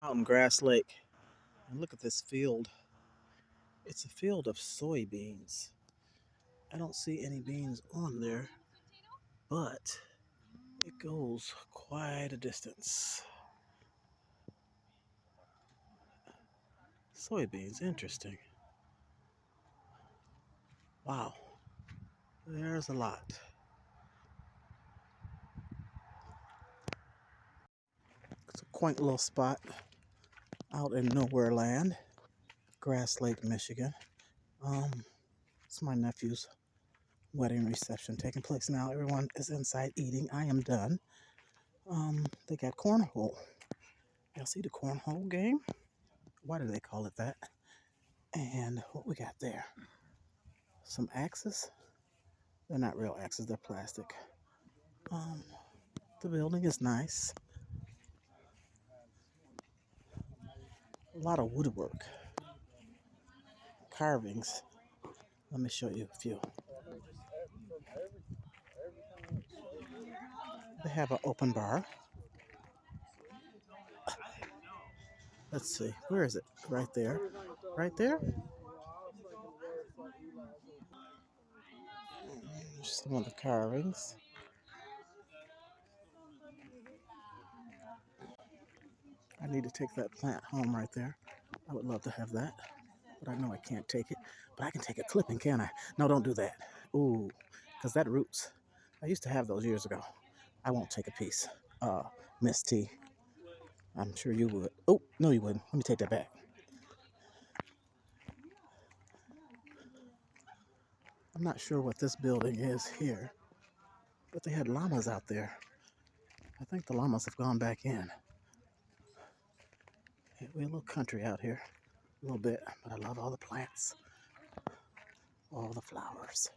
Out in Grass Lake, and look at this field. It's a field of soybeans. I don't see any beans on there, but it goes quite a distance. Soybeans, interesting. Wow, there's a lot. It's a quaint little spot out in nowhere land, Grass Lake, Michigan. Um, it's my nephew's wedding reception taking place now. Everyone is inside eating. I am done. They got cornhole. Y'all see the cornhole game? Why do they call it that? And what we got there? Some axes. They're not real axes, they're plastic. Um, the building is nice. A lot of woodwork, carvings. Let me show you a few. They have an open bar. Let's see, where is it? Right there. Right there? Some of the carvings. I need to take that plant home right there. I would love to have that, but I know I can't take it. But I can take a clipping, can I? No, don't do that. Ooh, because that roots. I used to have those years ago. I won't take a piece. Uh, Miss T. I'm sure you would. Oh, no, you wouldn't. Let me take that back. I'm not sure what this building is here, but they had llamas out there. I think the llamas have gone back in. Yeah, we're a little country out here, a little bit, but I love all the plants, all the flowers.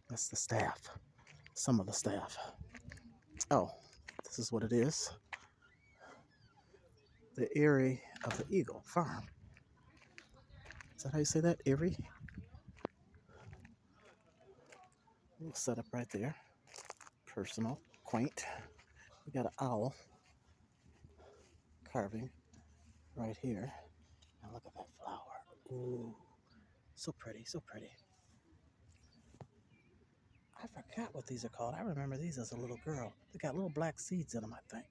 That's the staff, some of the staff. Oh, this is what it is. The Eyrie of the Eagle Farm. Is that how you say that? Eyrie? Little setup right there. Personal, quaint. We got an owl carving right here. Now look at that flower. Ooh, so pretty, so pretty. I forgot what these are called. I remember these as a little girl. They got little black seeds in them, I think.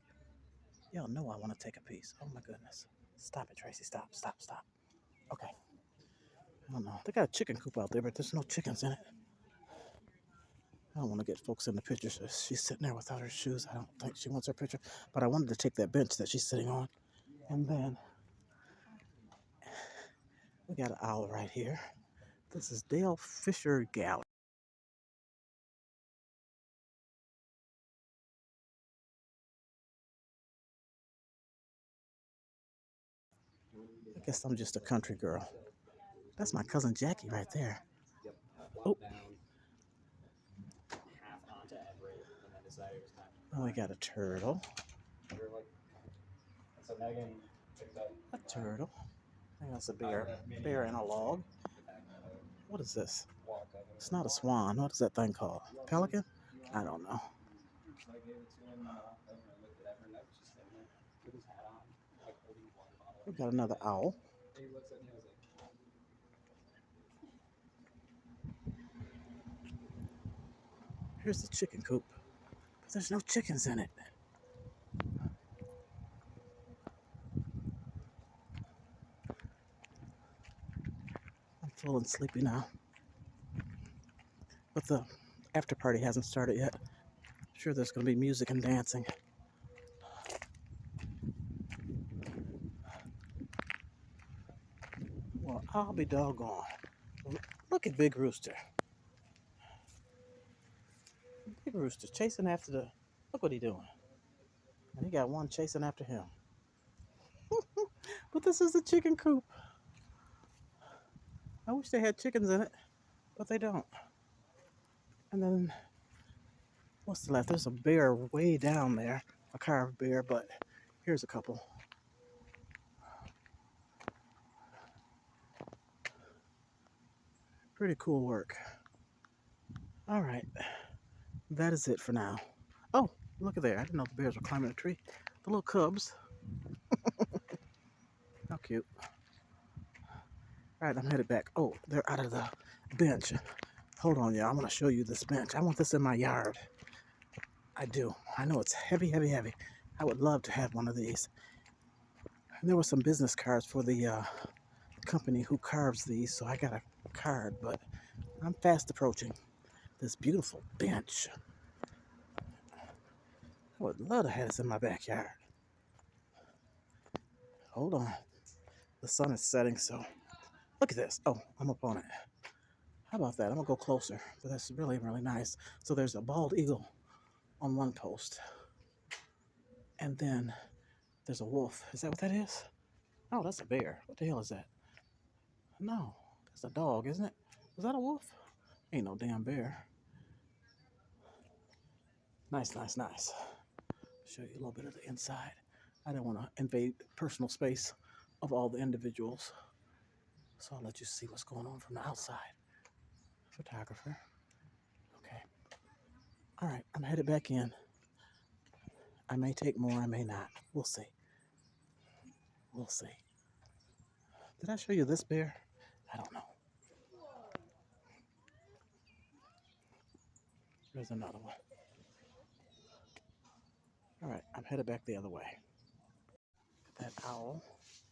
Y'all know I want to take a piece. Oh my goodness. Stop it, Tracy. Stop, stop, stop. Okay. I don't know. They got a chicken coop out there, but there's no chickens in it. I don't want to get folks in the picture. So she's sitting there without her shoes. I don't think she wants her picture. But I wanted to take that bench that she's sitting on. And then we got an owl right here. This is Dale Fisher Gallery. I guess I'm just a country girl. That's my cousin Jackie right there. Oh, oh, we got a turtle. A turtle. I think that's a bear. Bear in a log. What is this? It's not a swan. What is that thing called? Pelican? I don't know. We got another owl. Here's the chicken coop. But there's no chickens in it. I'm full and sleepy now. But the after party hasn't started yet. I'm sure there's going to be music and dancing. Well, I'll be doggone. Look at Big Rooster. Big Rooster chasing after the. Look what he's doing. And he got one chasing after him. But this is the chicken coop. I wish they had chickens in it, but they don't. And then, what's the left? There's a bear way down there, a carved bear, but here's a couple. Pretty cool work. All right, that is it for now. Oh, look at there. I didn't know the bears were climbing a tree. The little cubs. How cute. All right, I'm headed back. Oh, they're out of the bench. Hold on, y'all. I want to show you this bench. I want this in my yard. I do. I know it's heavy, heavy, heavy. I would love to have one of these. And there were some business cards for the company who carves these, so I got a card, but I'm fast approaching this beautiful bench. I would love to have this in my backyard. Hold on. The sun is setting, so look at this. Oh, I'm up on it. How about that? I'm gonna go closer, but that's really, really nice. So there's a bald eagle on one post, and then there's a wolf. Is that what that is? Oh, that's a bear. What the hell is that? No, that's a dog, isn't it? Is that a wolf? Ain't no damn bear. Nice, nice, nice. Show you a little bit of the inside. I didn't want to invade personal space of all the individuals, so I'll let you see what's going on from the outside. Photographer. Okay. All right, I'm headed back in. I may take more, I may not. We'll see. We'll see. Did I show you this bear? I don't know. There's another one. All right, I'm headed back the other way. That owl.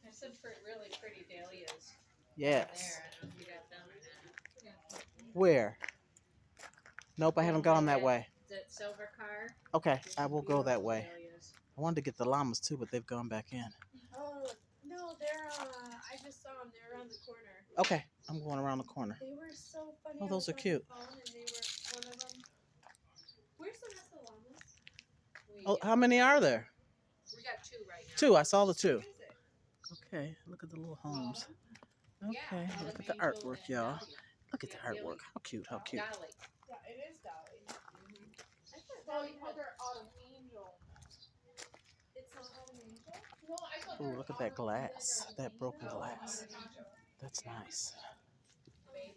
There's some really pretty dahlias. Yes. There, I don't know if you got them or not. Where? Nope, I haven't gone that way. That silver car. Okay, I will go that way. I wanted to get the llamas too, but they've gone back in. Oh, no, they're, I just saw them. They're around the corner. Okay, I'm going around the corner. They were so funny. Oh, those are cute. And they were one of them. Where's the rest of the llamas? Oh, how many are there? We got 2 right now. 2, I saw the 2. Where is it? Okay, look at the little homes. Okay, Yeah, look at the artwork, y'all. Look at the artwork. How cute, how cute. Dolly. Yeah, it is Dolly. I thought Dolly called her Autumn Angel. It's not Autumn Angel? No, I thought Ooh, look at that glass. That broken glass. That's nice.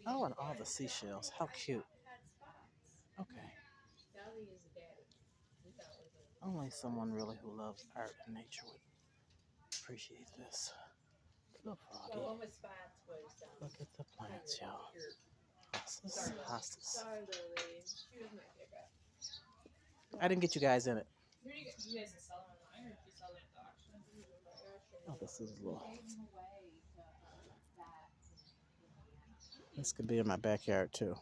Oh, and all the seashells. How cute. Okay. Dolly is daddy. Only someone really who loves art and nature would appreciate this. Look, The Froggy. one with spots was. Look at the plants, y'all. Hostas, hostas. Sorry, Lily. She was my favorite. I didn't get you guys in it. Where do you guys sell them online or do you sell them at the auction? Oh, this is a little. This could be in my backyard too.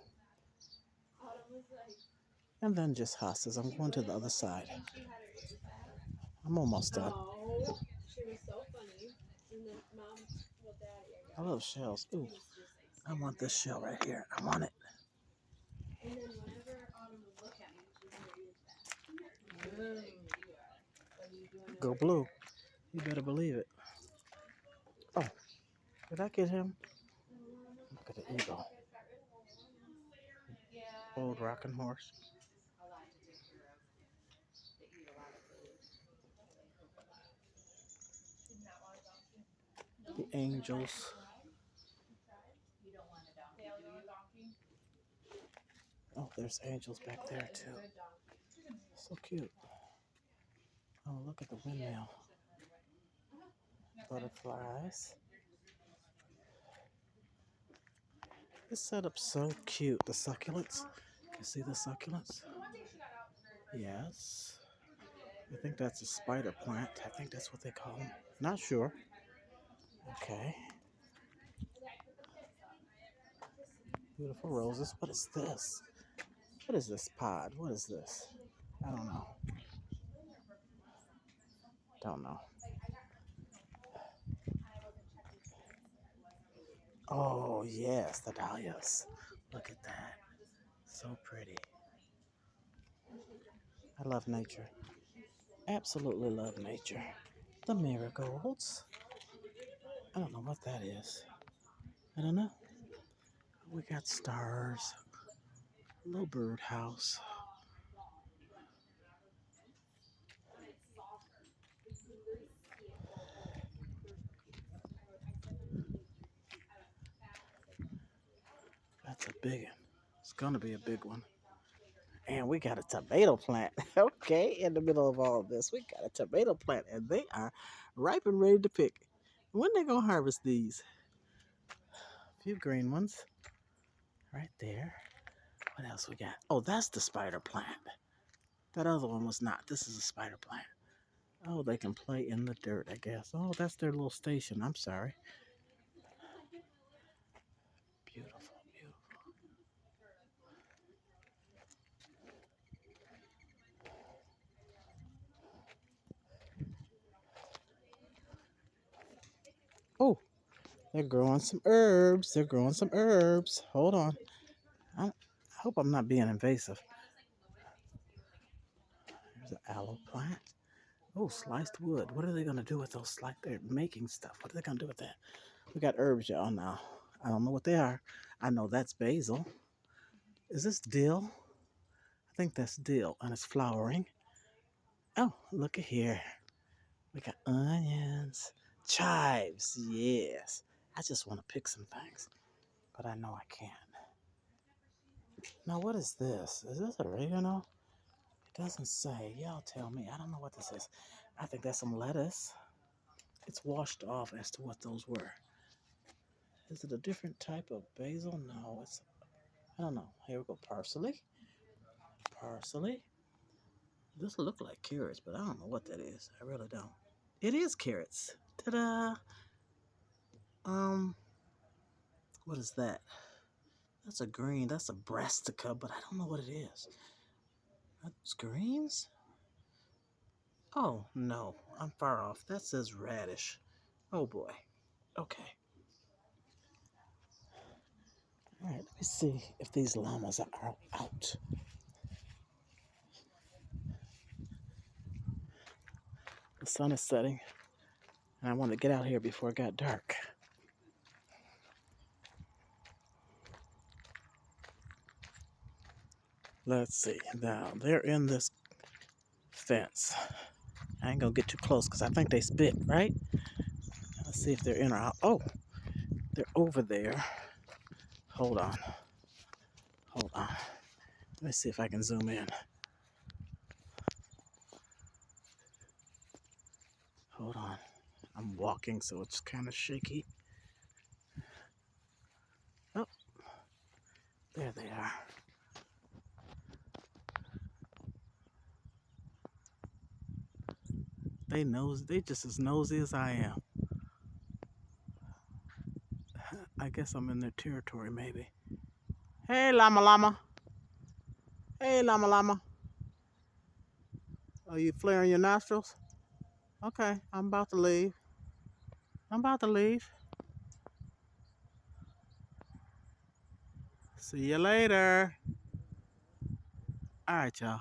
Autumn was like, And then just hostas. I'm going to the other side. she had her ears back. I'm almost done. Oh, she was so funny. And then mom, well, daddy, I guess. I love shells. Ooh, He was just like, I want this shell right here. I want it. and then whenever Autumn would look at me, she had her ears back. Go blue. You better believe it. Oh, did I get him? Look at the eagle. Old rocking horse. The angels. Oh, there's angels back there too. So cute. Oh, look at the windmill. Butterflies. This setup's so cute. The succulents. You see the succulents? Yes. I think that's a spider plant. I think that's what they call them. Not sure. Okay. Beautiful roses. What is this? What is this pod? What is this? I don't know. Don't know. Oh, yes, the dahlias. Look at that. So pretty. I love nature. Absolutely love nature. The marigolds. I don't know what that is. I don't know. We got stars. Little birdhouse. That's a big one. It's gonna be a big one. And we got a tomato plant. Okay, in the middle of all of this, we got a tomato plant, and they are ripe and ready to pick. When they gonna harvest these? A few green ones right there. What else we got? Oh, that's the spider plant. That other one was not. This is a spider plant. Oh, they can play in the dirt, I guess. Oh, that's their little station. I'm sorry. Beautiful, beautiful. Oh, they're growing some herbs. They're growing some herbs. Hold on. I hope I'm not being invasive. There's an aloe plant. Oh, sliced wood. What are they going to do with those? Like they're making stuff. What are they going to do with that? We got herbs, y'all, now. I don't know what they are. I know that's basil. Is this dill? I think that's dill, and it's flowering. Oh, look at here. We got onions, chives. Yes. I just want to pick some things, but I know I can't. Now, what is this? Is this oregano? It doesn't say. Y'all tell me. I don't know what this is. I think that's some lettuce. It's washed off as to what those were. Is it a different type of basil? No, it's, I don't know. Here we go. Parsley. Parsley. This look like carrots, but I don't know what that is. I really don't. It is carrots. Ta-da! What is that? That's a green. That's a brassica, but I don't know what it is. That's greens? Oh, no. I'm far off. That says radish. Oh, boy. Okay. All right, let me see if these llamas are out. The sun is setting, and I want to get out here before it got dark. Let's see. Now, they're in this fence. I ain't gonna get too close because I think they spit, right? Let's see if they're in or out. Oh, they're over there. Hold on. Hold on. Let me see if I can zoom in. Hold on. I'm walking, so it's kind of shaky. Oh, there they are. They just as nosy as I am. I guess I'm in their territory, maybe. Hey, llama llama. Hey, llama llama. Are you flaring your nostrils? Okay, I'm about to leave. I'm about to leave. See you later. All right, y'all.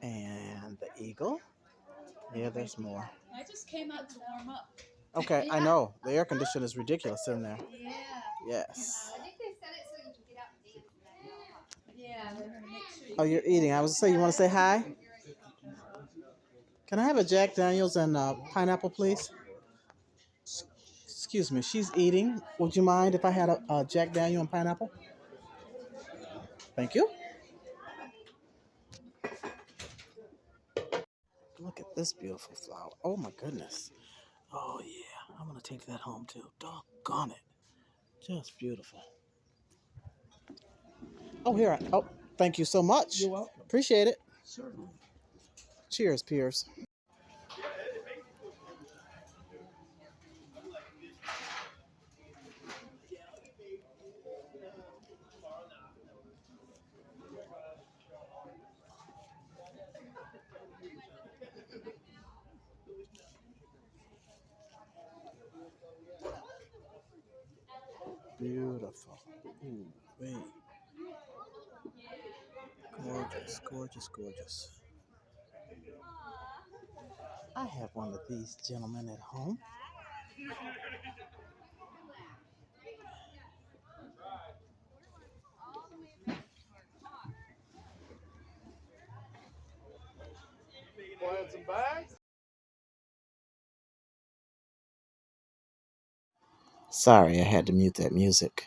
And the eagle. Yeah, there's more. I just came out to warm up. Okay, I know. The air conditioner is ridiculous in there. Yeah. Yes. I think they set it so you can get out and dance. Yeah, they're gonna make sure you Oh, you're eating. I was gonna say, you want to say hi? Can I have a Jack Daniels and pineapple, please? Excuse me, she's eating. Would you mind if I had a Jack Daniel and pineapple? Thank you. Look at this beautiful flower. Oh my goodness. Oh yeah, I'm gonna take that home too. Doggone it. Just beautiful. Oh, oh, thank you so much. You're welcome. Appreciate it. Certainly. Cheers, Piers. Beautiful. Ooh, wait. Gorgeous, gorgeous, gorgeous. I have one of these gentlemen at home. Want some bags? Sorry, I had to mute that music.